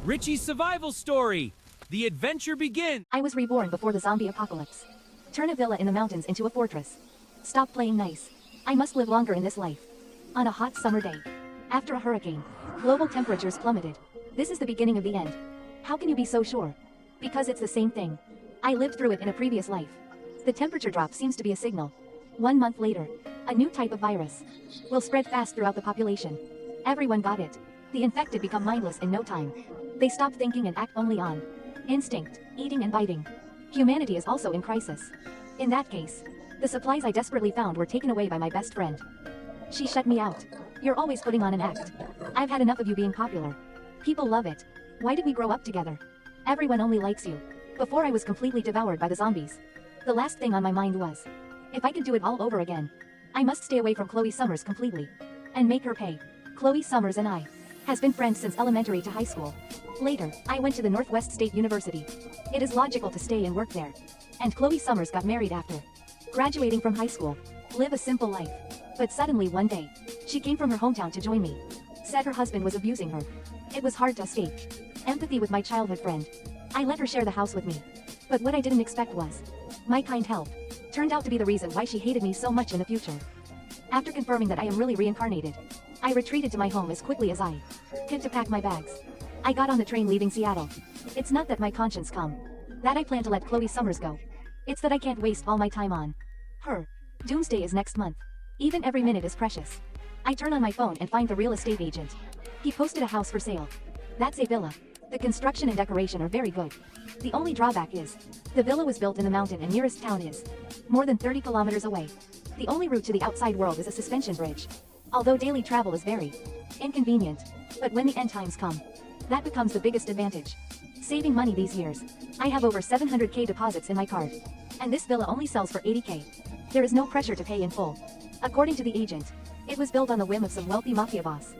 Richy's survival story. The adventure begins. I was reborn before the zombie apocalypse. Turn a villa in the mountains into a fortress. Stop playing nice. I must live longer in this life. On a hot summer day. After a hurricane. Global temperatures plummeted. This is the beginning of the end. How can you be so sure? Because it's the same thing. I lived through it in a previous life. The temperature drop seems to be a signal. 1 month later, a new type of virus will spread fast throughout the population. Everyone got it. The infected become mindless in no time. They stop thinking and act only on instinct, eating and biting. Humanity is also in crisis. In that case, the supplies I desperately found were taken away by my best friend. She shut me out. You're always putting on an act. I've had enough of you being popular. People love it. Why did we grow up together? Everyone only likes you. Before I was completely devoured by the zombies. The last thing on my mind was, if I could do it all over again, I must stay away from Chloe Summers completely. And make her pay. Chloe Summers and I has been friends since elementary to high school. Later, I went to the Northwest State University. It is logical to stay and work there. And Chloe Summers got married after graduating from high school. Live a simple life. But suddenly one day, she came from her hometown to join me. Said her husband was abusing her. It was hard to escape. Empathy with my childhood friend. I let her share the house with me. But what I didn't expect was, my kind help turned out to be the reason why she hated me so much in the future. After confirming that I am really reincarnated, I retreated to my home as quickly as I could to pack my bags. I got on the train leaving Seattle. It's not that my conscience calm, that I plan to let Chloe Summers go. It's that I can't waste all my time on her. Doomsday is next month. Even every minute is precious. I turn on my phone and find the real estate agent. He posted a house for sale. That's a villa. The construction and decoration are very good. The only drawback is, the villa was built in the mountain and nearest town is more than 30 kilometers away. The only route to the outside world is a suspension bridge. Although daily travel is very inconvenient. But when the end times come, that becomes the biggest advantage. Saving money these years. I have over 700k deposits in my card. And this villa only sells for 80k. There is no pressure to pay in full. According to the agent, it was built on the whim of some wealthy mafia boss.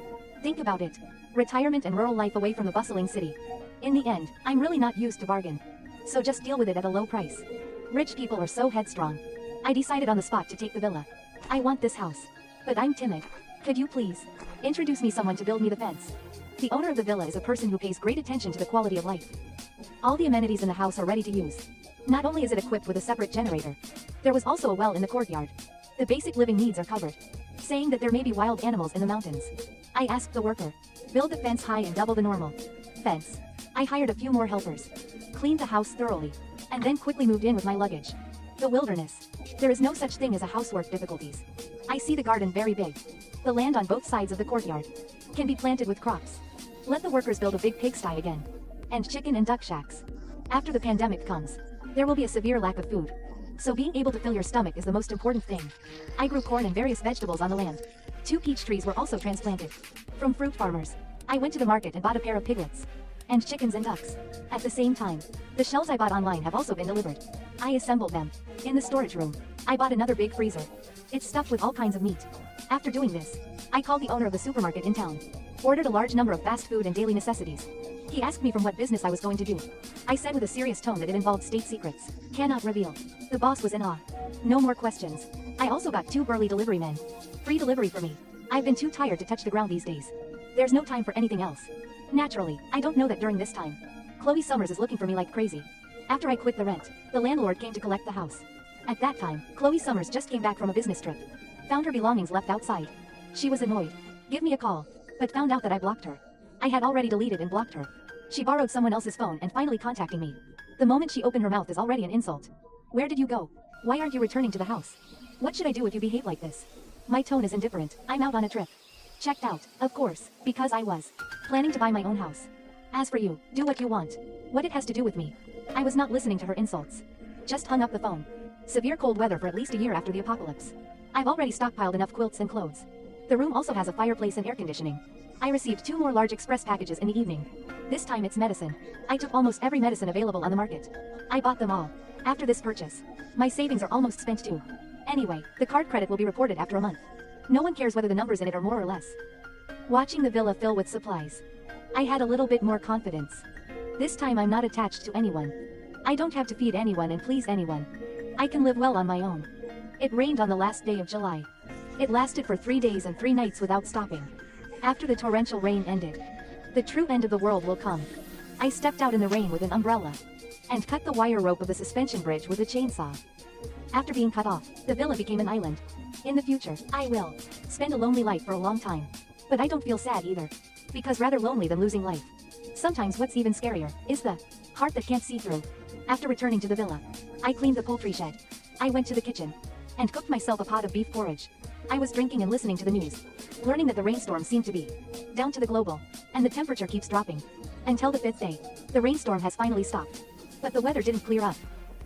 Think about it. Retirement and rural life away from the bustling city. In the end, I'm really not used to bargain. So just deal with it at a low price. Rich people are so headstrong. I decided on the spot to take the villa. I want this house. But I'm timid. Could you please introduce me someone to build me the fence? The owner of the villa is a person who pays great attention to the quality of life. All the amenities in the house are ready to use. Not only is it equipped with a separate generator, there was also a well in the courtyard. The basic living needs are covered. Saying that there may be wild animals in the mountains. I asked the worker, build the fence high and double the normal fence. I hired a few more helpers, cleaned the house thoroughly, and then quickly moved in with my luggage. The wilderness. There is no such thing as a housework difficulties. I see the garden very big. The land on both sides of the courtyard can be planted with crops. Let the workers build a big pigsty again. And chicken and duck shacks. After the pandemic comes, there will be a severe lack of food. So being able to fill your stomach is the most important thing. I grew corn and various vegetables on the land. 2 peach trees were also transplanted from fruit farmers. I went to the market and bought a pair of piglets. And chickens and ducks. At the same time, the shells I bought online have also been delivered. I assembled them. In the storage room, I bought another big freezer. It's stuffed with all kinds of meat. After doing this, I called the owner of the supermarket in town. Ordered a large number of fast food and daily necessities. He asked me from what business I was going to do. I said with a serious tone that it involved state secrets. Cannot reveal. The boss was in awe. No more questions. I also got 2 burly delivery men. Free delivery for me. I've been too tired to touch the ground these days. There's no time for anything else. Naturally, I don't know that during this time, Chloe Summers is looking for me like crazy. After I quit the rent, the landlord came to collect the house. At that time, Chloe Summers just came back from a business trip. Found her belongings left outside. She was annoyed. Give me a call. But found out that I blocked her. I had already deleted and blocked her. She borrowed someone else's phone and finally contacting me. The moment she opened her mouth is already an insult. Where did you go? Why aren't you returning to the house? What should I do if you behave like this? My tone is indifferent. I'm out on a trip. Checked out, of course, because I was planning to buy my own house. As for you, do what you want. What it has to do with me. I was not listening to her insults. Just hung up the phone. Severe cold weather for at least a year after the apocalypse. I've already stockpiled enough quilts and clothes. The room also has a fireplace and air conditioning. I received 2 more large express packages in the evening. This time it's medicine. I took almost every medicine available on the market. I bought them all. After this purchase, my savings are almost spent too. Anyway, the card credit will be reported after a month. No one cares whether the numbers in it are more or less. Watching the villa fill with supplies, I had a little bit more confidence. This time I'm not attached to anyone. I don't have to feed anyone and please anyone. I can live well on my own. It rained on the last day of July. It lasted for 3 days and 3 nights without stopping. After the torrential rain ended, the true end of the world will come. I stepped out in the rain with an umbrella and cut the wire rope of the suspension bridge with a chainsaw. After being cut off, the villa became an island. In the future, I will spend a lonely life for a long time. But I don't feel sad either, because rather lonely than losing life. Sometimes what's even scarier is the heart that can't see through. After returning to the villa, I cleaned the poultry shed. I went to the kitchen and cooked myself a pot of beef porridge. I was drinking and listening to the news, learning that the rainstorm seemed to be down to the global, and the temperature keeps dropping. Until the 5th day, the rainstorm has finally stopped. But the weather didn't clear up.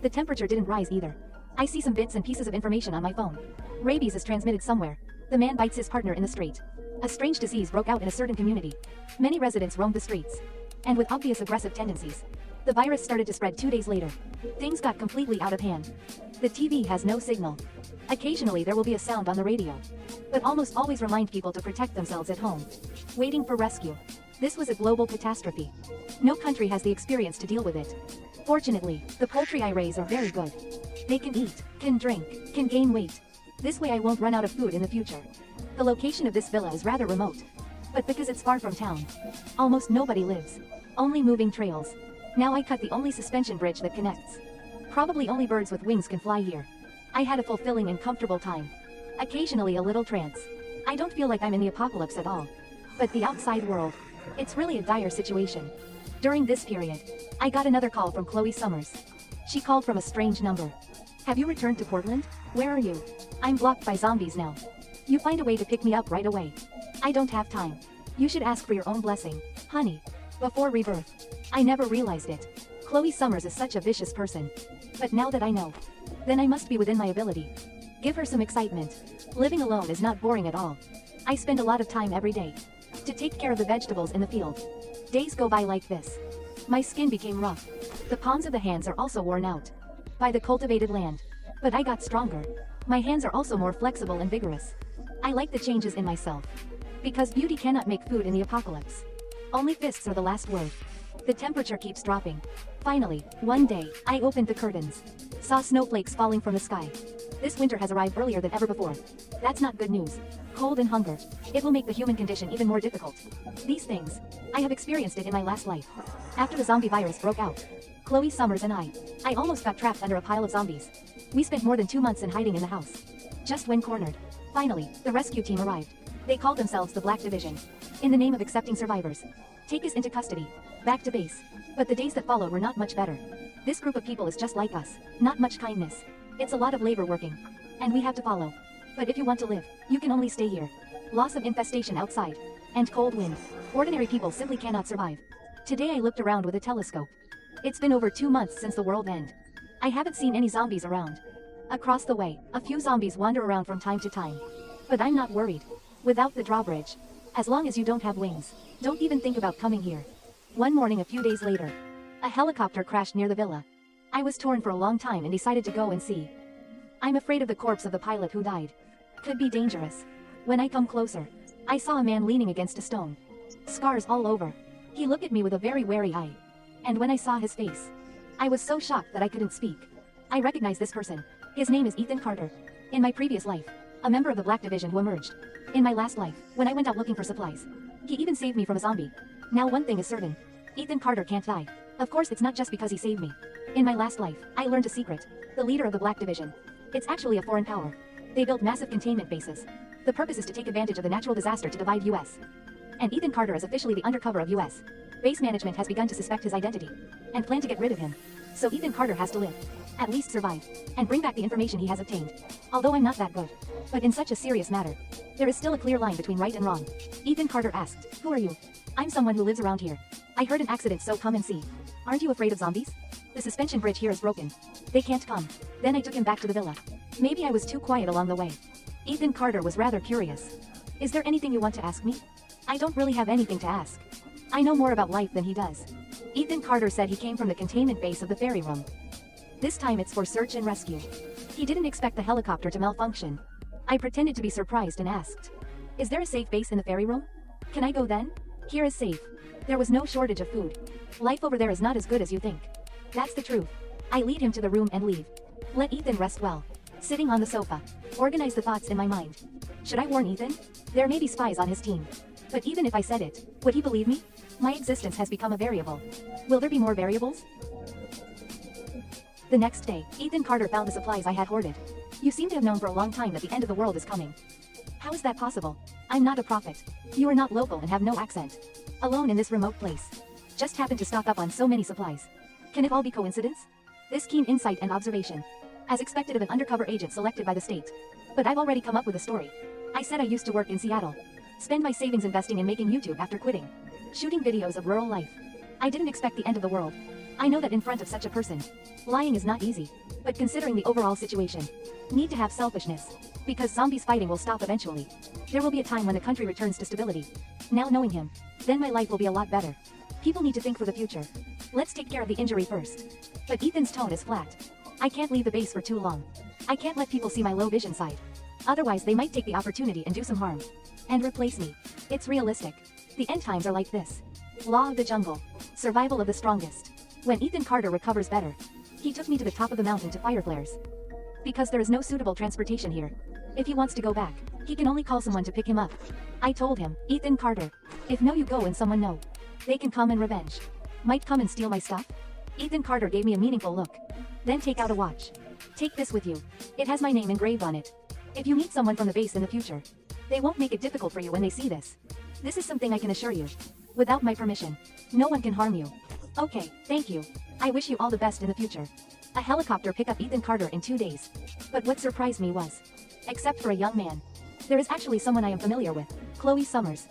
The temperature didn't rise either. I see some bits and pieces of information on my phone. Rabies is transmitted somewhere. The man bites his partner in the street. A strange disease broke out in a certain community. Many residents roamed the streets, and with obvious aggressive tendencies. The virus started to spread 2 days later. Things got completely out of hand. The TV has no signal. Occasionally there will be a sound on the radio, but almost always remind people to protect themselves at home. Waiting for rescue. This was a global catastrophe. No country has the experience to deal with it. Fortunately, the poultry I raise are very good. They can eat, can drink, can gain weight. This way I won't run out of food in the future. The location of this villa is rather remote, but because it's far from town, almost nobody lives. Only moving trails. Now I cut the only suspension bridge that connects. Probably only birds with wings can fly here. I had a fulfilling and comfortable time. Occasionally a little trance. I don't feel like I'm in the apocalypse at all. But the outside world, it's really a dire situation. During this period, I got another call from Chloe Summers. She called from a strange number. Have you returned to Portland? Where are you? I'm blocked by zombies now. You find a way to pick me up right away. I don't have time. You should ask for your own blessing, honey. Before rebirth. I never realized it. Chloe Summers is such a vicious person. But now that I know, then I must be within my ability. Give her some excitement. Living alone is not boring at all. I spend a lot of time every day to take care of the vegetables in the field. Days go by like this. My skin became rough. The palms of the hands are also worn out by the cultivated land. But I got stronger. My hands are also more flexible and vigorous. I like the changes in myself. Because beauty cannot make food in the apocalypse. Only fists are the last word. The temperature keeps dropping. Finally, one day, I opened the curtains. Saw snowflakes falling from the sky. This winter has arrived earlier than ever before. That's not good news. Cold and hunger. It will make the human condition even more difficult. These things, I have experienced it in my last life. After the zombie virus broke out, Chloe Summers and I almost got trapped under a pile of zombies. We spent more than 2 months in hiding in the house. Just when cornered. Finally, the rescue team arrived. They called themselves the Black Division. In the name of accepting survivors. Take us into custody. Back to base. But the days that followed were not much better. This group of people is just like us. Not much kindness. It's a lot of labor working. And we have to follow. But if you want to live, you can only stay here. Loss of infestation outside. And cold wind. Ordinary people simply cannot survive. Today I looked around with a telescope. It's been over 2 months since the world end. I haven't seen any zombies around. Across the way, a few zombies wander around from time to time. But I'm not worried. Without the drawbridge. As long as you don't have wings, don't even think about coming here. One morning a few days later, a helicopter crashed near the villa. I was torn for a long time and decided to go and see. I'm afraid of the corpse of the pilot who died. Could be dangerous. When I come closer, I saw a man leaning against a stone. Scars all over. He looked at me with a very wary eye. And when I saw his face, I was so shocked that I couldn't speak. I recognized this person. His name is Ethan Carter. In my previous life, a member of the Black Division who emerged. In my last life, when I went out looking for supplies, he even saved me from a zombie. Now one thing is certain. Ethan Carter can't die. Of course it's not just because he saved me. In my last life, I learned a secret. The leader of the Black Division. It's actually a foreign power. They built massive containment bases. The purpose is to take advantage of the natural disaster to divide US. And Ethan Carter is officially the undercover of US. Base management has begun to suspect his identity. And plan to get rid of him. So Ethan Carter has to live. At least survive. And bring back the information he has obtained. Although I'm not that good. But in such a serious matter, there is still a clear line between right and wrong. Ethan Carter asked, "Who are you?" "I'm someone who lives around here. I heard an accident, so come and see." "Aren't you afraid of zombies?" "The suspension bridge here is broken. They can't come." Then I took him back to the villa. Maybe I was too quiet along the way. Ethan Carter was rather curious. "Is there anything you want to ask me?" "I don't really have anything to ask. I know more about life than he does." Ethan Carter said he came from the containment base of the ferry room. This time it's for search and rescue. He didn't expect the helicopter to malfunction. I pretended to be surprised and asked, "Is there a safe base in the ferry room? Can I go then?" "Here is safe. There was no shortage of food. Life over there is not as good as you think." That's the truth. I lead him to the room and leave. Let Ethan rest well. Sitting on the sofa. Organize the thoughts in my mind. Should I warn Ethan? There may be spies on his team. But even if I said it, would he believe me? My existence has become a variable. Will there be more variables? The next day, Ethan Carter found the supplies I had hoarded. You seem to have known for a long time that the end of the world is coming. How is that possible? I'm not a prophet. You are not local and have no accent. Alone in this remote place. Just happened to stock up on so many supplies. Can it all be coincidence? This keen insight and observation. As expected of an undercover agent selected by the state. But I've already come up with a story. I said I used to work in Seattle. Spend my savings investing in making YouTube after quitting. Shooting videos of rural life. I didn't expect the end of the world. I know that in front of such a person, lying is not easy. But considering the overall situation, need to have selfishness. Because zombies fighting will stop eventually. There will be a time when the country returns to stability. Now knowing him, then my life will be a lot better. People need to think for the future. Let's take care of the injury first. But Ethan's tone is flat. I can't leave the base for too long. I can't let people see my low vision side. Otherwise they might take the opportunity and do some harm. And replace me. It's realistic. The end times are like this. Law of the jungle. Survival of the strongest. When Ethan Carter recovers better, he took me to the top of the mountain to fire flares. Because there is no suitable transportation here. If he wants to go back, he can only call someone to pick him up. I told him, Ethan Carter, if no you go and someone no, they can come and revenge. Might come and steal my stuff? Ethan Carter gave me a meaningful look. Then take out a watch. Take this with you. It has my name engraved on it. If you meet someone from the base in the future, they won't make it difficult for you when they see this. This is something I can assure you. Without my permission, no one can harm you. Okay, thank you. I wish you all the best in the future. A helicopter picked up Ethan Carter in 2 days. But what surprised me was, except for a young man, there is actually someone I am familiar with, Chloe Summers.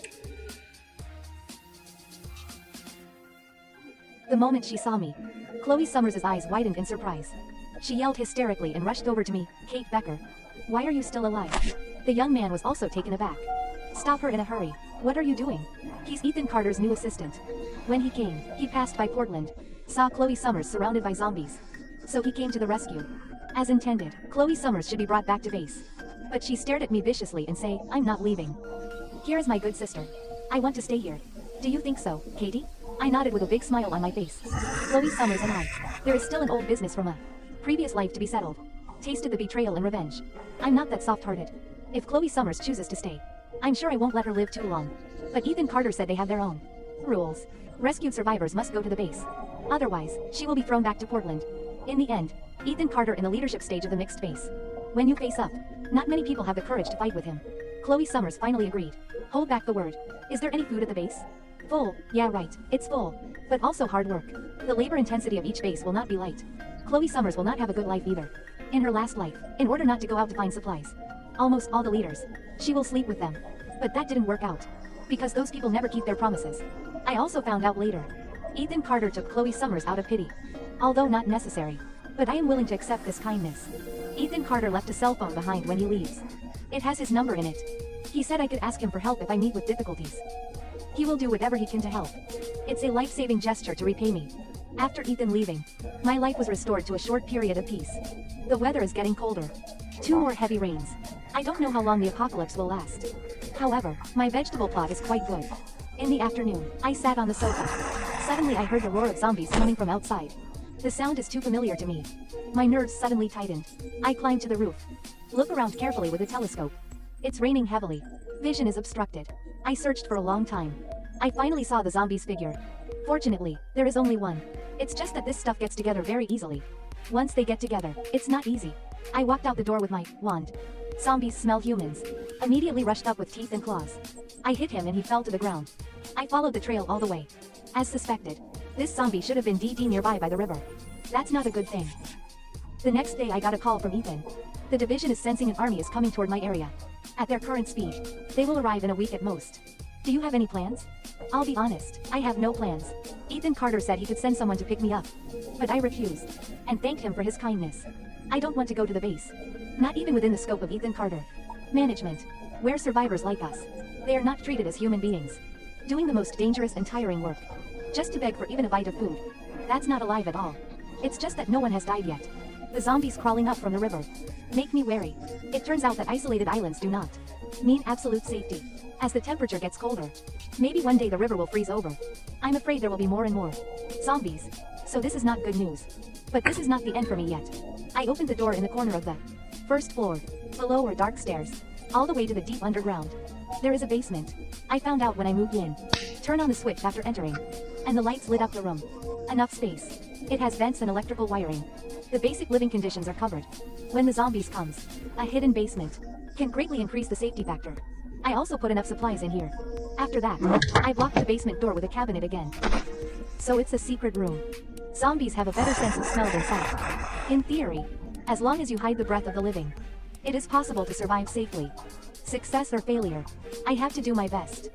The moment she saw me, Chloe Summers' eyes widened in surprise. She yelled hysterically and rushed over to me, Kate Becker. Why are you still alive? The young man was also taken aback. Stop her in a hurry. What are you doing? He's Ethan Carter's new assistant. When he came, he passed by Portland, saw Chloe Summers surrounded by zombies. So he came to the rescue. As intended, Chloe Summers should be brought back to base. But she stared at me viciously and said, I'm not leaving. Here is my good sister. I want to stay here. Do you think so, Katie? I nodded with a big smile on my face. Chloe Summers and I. There is still an old business from a previous life to be settled. Tasted the betrayal and revenge. I'm not that soft-hearted. If Chloe Summers chooses to stay, I'm sure I won't let her live too long. But Ethan Carter said they have their own rules. Rescued survivors must go to the base. Otherwise, she will be thrown back to Portland. In the end, Ethan Carter in the leadership stage of the mixed base. When you face up, not many people have the courage to fight with him. Chloe Summers finally agreed. Hold back the word. Is there any food at the base? Full. Yeah, right. It's full. But also hard work. The labor intensity of each base will not be light. Chloe Summers will not have a good life either. In her last life, in order not to go out to find supplies, almost all the leaders, she will sleep with them. But that didn't work out. Because those people never keep their promises. I also found out later. Ethan Carter took Chloe Summers out of pity. Although not necessary. But I am willing to accept this kindness. Ethan Carter left a cell phone behind when he leaves. It has his number in it. He said I could ask him for help if I meet with difficulties. He will do whatever he can to help. It's a life-saving gesture to repay me. After Ethan leaving, my life was restored to a short period of peace. The weather is getting colder. 2 more heavy rains. I don't know how long the apocalypse will last. However, my vegetable plot is quite good. In the afternoon, I sat on the sofa. Suddenly I heard the roar of zombies coming from outside. The sound is too familiar to me. My nerves suddenly tightened. I climbed to the roof. Look around carefully with a telescope. It's raining heavily. Vision is obstructed. I searched for a long time. I finally saw the zombies' figure. Fortunately, there is only one. It's just that this stuff gets together very easily. Once they get together, it's not easy. I walked out the door with my wand. Zombies smell humans. Immediately rushed up with teeth and claws. I hit him and he fell to the ground. I followed the trail all the way. As suspected, this zombie should have been DD nearby by the river. That's not a good thing. The next day I got a call from Ethan. The division is sensing an army is coming toward my area. At their current speed, they will arrive in a week at most. Do you have any plans? I'll be honest, I have no plans. Ethan Carter said he could send someone to pick me up. But I refused. And thanked him for his kindness. I don't want to go to the base. Not even within the scope of Ethan Carter. Management. We're survivors like us. They are not treated as human beings. Doing the most dangerous and tiring work. Just to beg for even a bite of food. That's not alive at all. It's just that no one has died yet. The zombies crawling up from the river make me wary. It turns out that isolated islands do not mean absolute safety. As the temperature gets colder, maybe one day the river will freeze over. I'm afraid there will be more and more zombies. So this is not good news. But this is not the end for me yet. I opened the door in the corner of the first floor. Below were dark stairs. all the way to the deep underground. There is a basement. I found out when I moved in. Turn on the switch after entering, and the lights lit up the room. Enough space. It has vents and electrical wiring. The basic living conditions are covered. When the zombies comes, a hidden basement can greatly increase the safety factor. I also put enough supplies in here. After that, I blocked the basement door with a cabinet again. So it's a secret room. Zombies have a better sense of smell than sight. In theory, as long as you hide the breath of the living, it is possible to survive safely. Success or failure, I have to do my best.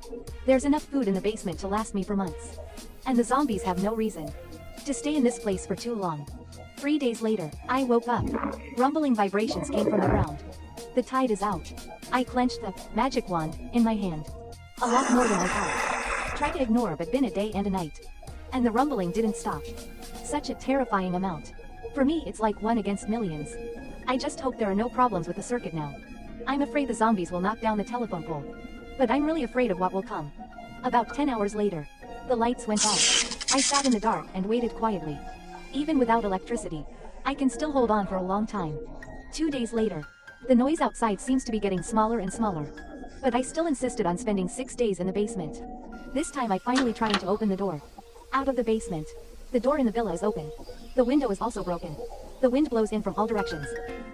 There's enough food in the basement to last me for months. And the zombies have no reason to stay in this place for too long. 3 days later, I woke up. Rumbling vibrations came from the ground. The tide is out. I clenched the magic wand in my hand. A lot more than I thought. Tried to ignore, but been a day and a night. And the rumbling didn't stop. Such a terrifying amount. For me, it's like 1 against millions. I just hope there are no problems with the circuit now. I'm afraid the zombies will knock down the telephone pole. But I'm really afraid of what will come. About 10 hours later, the lights went out. I sat in the dark and waited quietly. Even without electricity, I can still hold on for a long time. 2 days later, the noise outside seems to be getting smaller and smaller. But I still insisted on spending 6 days in the basement. This time I finally tried to open the door. Out of the basement. The door in the villa is open. The window is also broken. The wind blows in from all directions.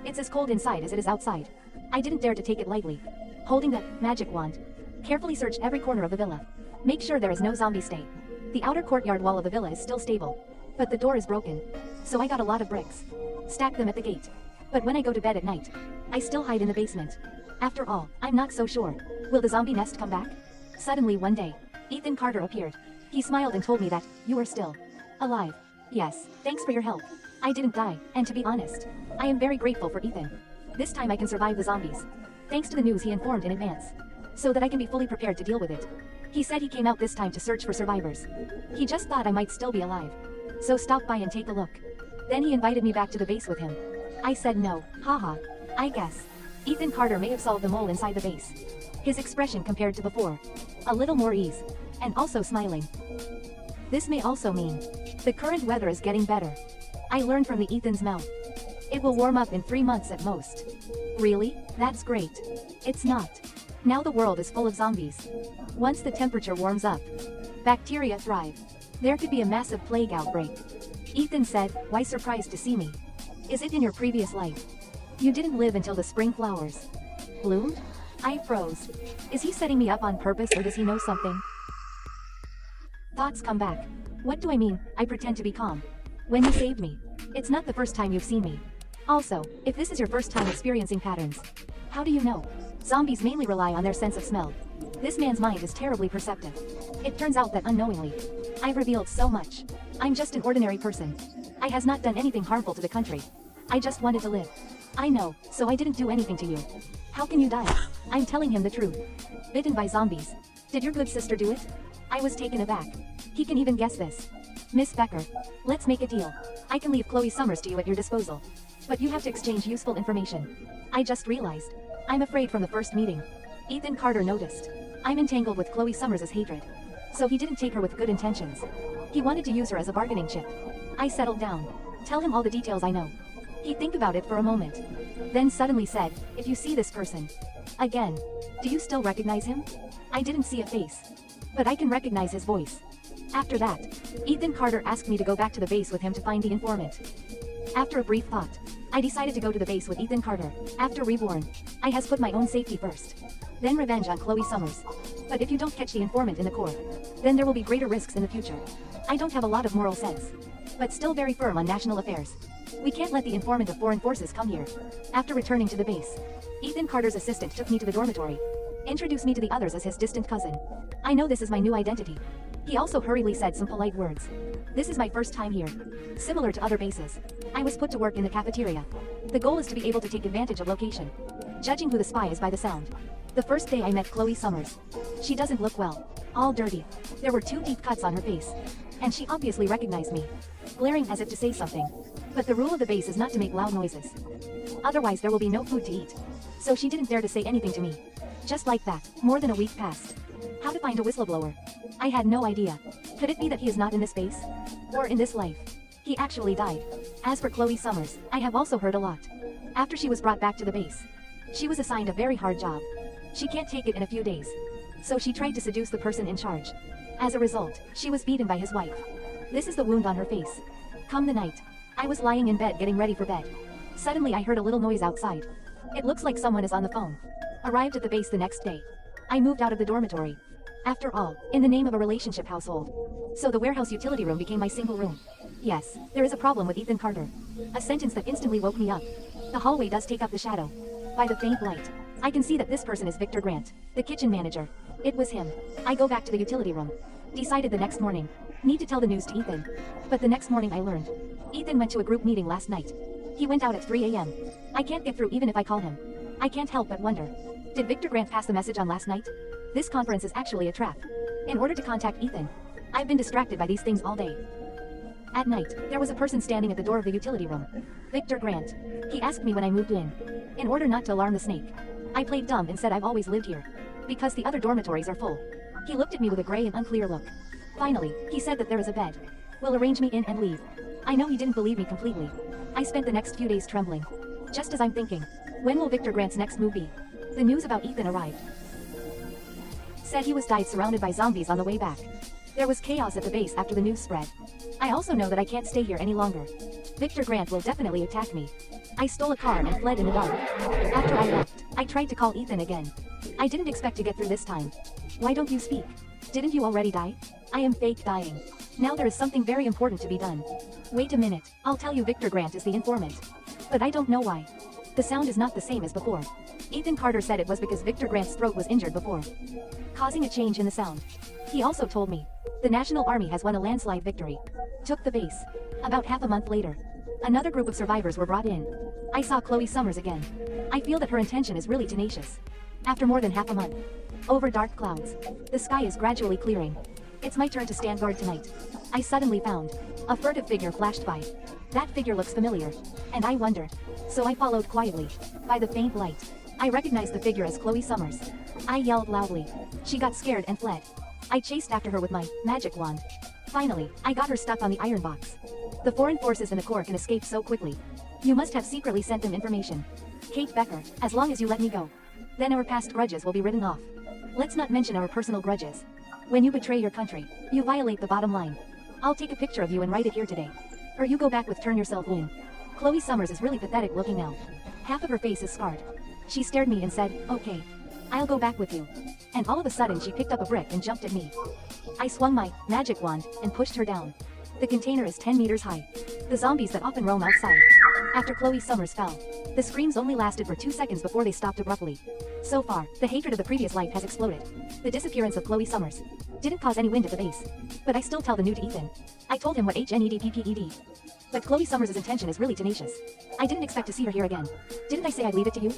It's as cold inside as it is outside. I didn't dare to take it lightly. Holding the magic wand, carefully searched every corner of the villa. Make sure there is no zombie stay. The outer courtyard wall of the villa is still stable, but the door is broken. So I got a lot of bricks. Stacked them at the gate. But when I go to bed at night, I still hide in the basement. After all, I'm not so sure. Will the zombie nest come back? Suddenly one day, Ethan Carter appeared. He smiled and told me that, you are still alive. Yes, thanks for your help. I didn't die, and to be honest, I am very grateful for Ethan. This time I can survive the zombies. Thanks to the news he informed in advance. So that I can be fully prepared to deal with it. He said he came out this time to search for survivors. He just thought I might still be alive. So stop by and take a look. Then he invited me back to the base with him. I said no, haha. I guess Ethan Carter may have solved the mole inside the base. His expression compared to before. A little more ease. And also smiling. This may also mean the current weather is getting better. I learned from the Ethan's mouth. It will warm up in 3 months at most. Really? That's great. It's not. Now the world is full of zombies. Once the temperature warms up, bacteria thrive. There could be a massive plague outbreak. Ethan said, why surprised to see me? Is it in your previous life? You didn't live until the spring flowers bloomed? I froze. Is he setting me up on purpose, or does he know something? Thoughts come back. What do I mean? I pretend to be calm. When you saved me. It's not the first time you've seen me. Also, if this is your first time experiencing patterns, how do you know? Zombies mainly rely on their sense of smell. This man's mind is terribly perceptive. It turns out that unknowingly, I've revealed so much. I'm just an ordinary person. I has not done anything harmful to the country. I just wanted to live. I know, so I didn't do anything to you. How can you die? I'm telling him the truth. Bitten by zombies. Did your good sister do it? I was taken aback. He can even guess this. Miss Becker, let's make a deal. I can leave Chloe Summers to you at your disposal. But you have to exchange useful information. I just realized. I'm afraid from the first meeting. Ethan Carter noticed. I'm entangled with Chloe Summers' hatred. So he didn't take her with good intentions. He wanted to use her as a bargaining chip. I settled down. Tell him all the details I know. He think about it for a moment. Then suddenly said, if you see this person again, do you still recognize him? I didn't see a face. But I can recognize his voice. After that, Ethan Carter asked me to go back to the base with him to find the informant. After a brief thought, I decided to go to the base with Ethan Carter. After Reborn, I has put my own safety first. Then revenge on Chloe Summers. But if you don't catch the informant in the core, then there will be greater risks in the future. I don't have a lot of moral sense. But still very firm on national affairs. We can't let the informant of foreign forces come here. After returning to the base, Ethan Carter's assistant took me to the dormitory. Introduced me to the others as his distant cousin. I know this is my new identity. He also hurriedly said some polite words. This is my first time here. Similar to other bases, I was put to work in the cafeteria. The goal is to be able to take advantage of location. Judging who the spy is by the sound. The first day I met Chloe Summers. She doesn't look well. All dirty. There were 2 deep cuts on her face. And she obviously recognized me. Glaring as if to say something. But the rule of the base is not to make loud noises. Otherwise there will be no food to eat. So she didn't dare to say anything to me. Just like that, more than a week passed. How to find a whistleblower? I had no idea. Could it be that he is not in this base? Or in this life? He actually died. As for Chloe Summers, I have also heard a lot. After she was brought back to the base, She was assigned a very hard job. She can't take it in a few days. So she tried to seduce the person in charge. As a result, she was beaten by his wife. This is the wound on her face. Come the night. I was lying in bed getting ready for bed. Suddenly I heard a little noise outside. It looks like someone is on the phone. Arrived at the base the next day. I moved out of the dormitory. After all, in the name of a relationship household. So the warehouse utility room became my single room. Yes, there is a problem with Ethan Carter. A sentence that instantly woke me up. The hallway does take up the shadow. By the faint light, I can see that this person is Victor Grant, the kitchen manager. It was him. I go back to the utility room. Decided the next morning. Need to tell the news to Ethan. But the next morning I learned. Ethan went to a group meeting last night. He went out at 3 a.m. I can't get through even if I call him. I can't help but wonder. Did Victor Grant pass the message on last night? This conference is actually a trap. In order to contact Ethan, I've been distracted by these things all day. At night, there was a person standing at the door of the utility room. Victor Grant. He asked me when I moved in. In order not to alarm the snake, I played dumb and said I've always lived here. Because the other dormitories are full. He looked at me with a gray and unclear look. Finally, he said that there is a bed. Will arrange me in and leave. I know he didn't believe me completely. I spent the next few days trembling. Just as I'm thinking, when will Victor Grant's next move be? The news about Ethan arrived. Said he was died surrounded by zombies on the way back. There was chaos at the base after the news spread. I also know that I can't stay here any longer. Victor Grant will definitely attack me. I stole a car and fled in the dark. After I left, I tried to call Ethan again. I didn't expect to get through this time. Why don't you speak? Didn't you already die? I am fake dying. Now there is something very important to be done. Wait a minute, I'll tell you Victor Grant is the informant. But I don't know why. The sound is not the same as before. Ethan Carter said it was because Victor Grant's throat was injured before, causing a change in the sound. He also told me, the National Army has won a landslide victory. Took the base. About half a month later, another group of survivors were brought in. I saw Chloe Summers again. I feel that her intention is really tenacious. After more than half a month, over dark clouds, the sky is gradually clearing. It's my turn to stand guard tonight. I suddenly found a furtive figure flashed by. That figure looks familiar, and I wonder. So I followed quietly. By the faint light, I recognized the figure as Chloe Summers. I yelled loudly. She got scared and fled. I chased after her with my magic wand. Finally, I got her stuck on the iron box. The foreign forces in the Corps can escape so quickly. You must have secretly sent them information. Kate Becker, as long as you let me go, then our past grudges will be written off. Let's not mention our personal grudges. When you betray your country, you violate the bottom line. I'll take a picture of you and write it here today. Or you go back with turn yourself in. Chloe Summers is really pathetic looking now. Half of her face is scarred. She stared me and said, okay, I'll go back with you. And all of a sudden she picked up a brick and jumped at me. I swung my magic wand and pushed her down. The container is 10 meters high. The zombies that often roam outside. After Chloe Summers fell, the screams only lasted for 2 seconds before they stopped abruptly. So far, the hatred of the previous life has exploded. The disappearance of Chloe Summers didn't cause any wind at the base. But I still tell the news to Ethan. I told him what HNEDPPED. But Chloe Summers' intention is really tenacious. I didn't expect to see her here again. Didn't I say I'd leave it to you?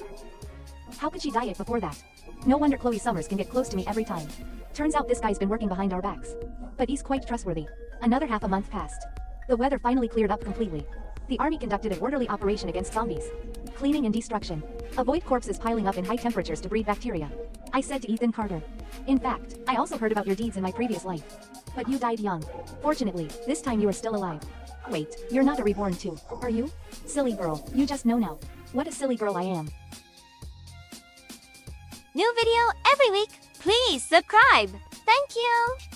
How could she die it before that? No wonder Chloe Summers can get close to me every time. Turns out this guy's been working behind our backs. But he's quite trustworthy. Another half a month passed. The weather finally cleared up completely. The army conducted an orderly operation against zombies. Cleaning and destruction. Avoid corpses piling up in high temperatures to breed bacteria. I said to Ethan Carter. In fact, I also heard about your deeds in my previous life. But you died young. Fortunately, this time you are still alive. Wait, you're not a reborn too, are you? Silly girl, you just know now. What a silly girl I am. New video every week. Please subscribe. Thank you.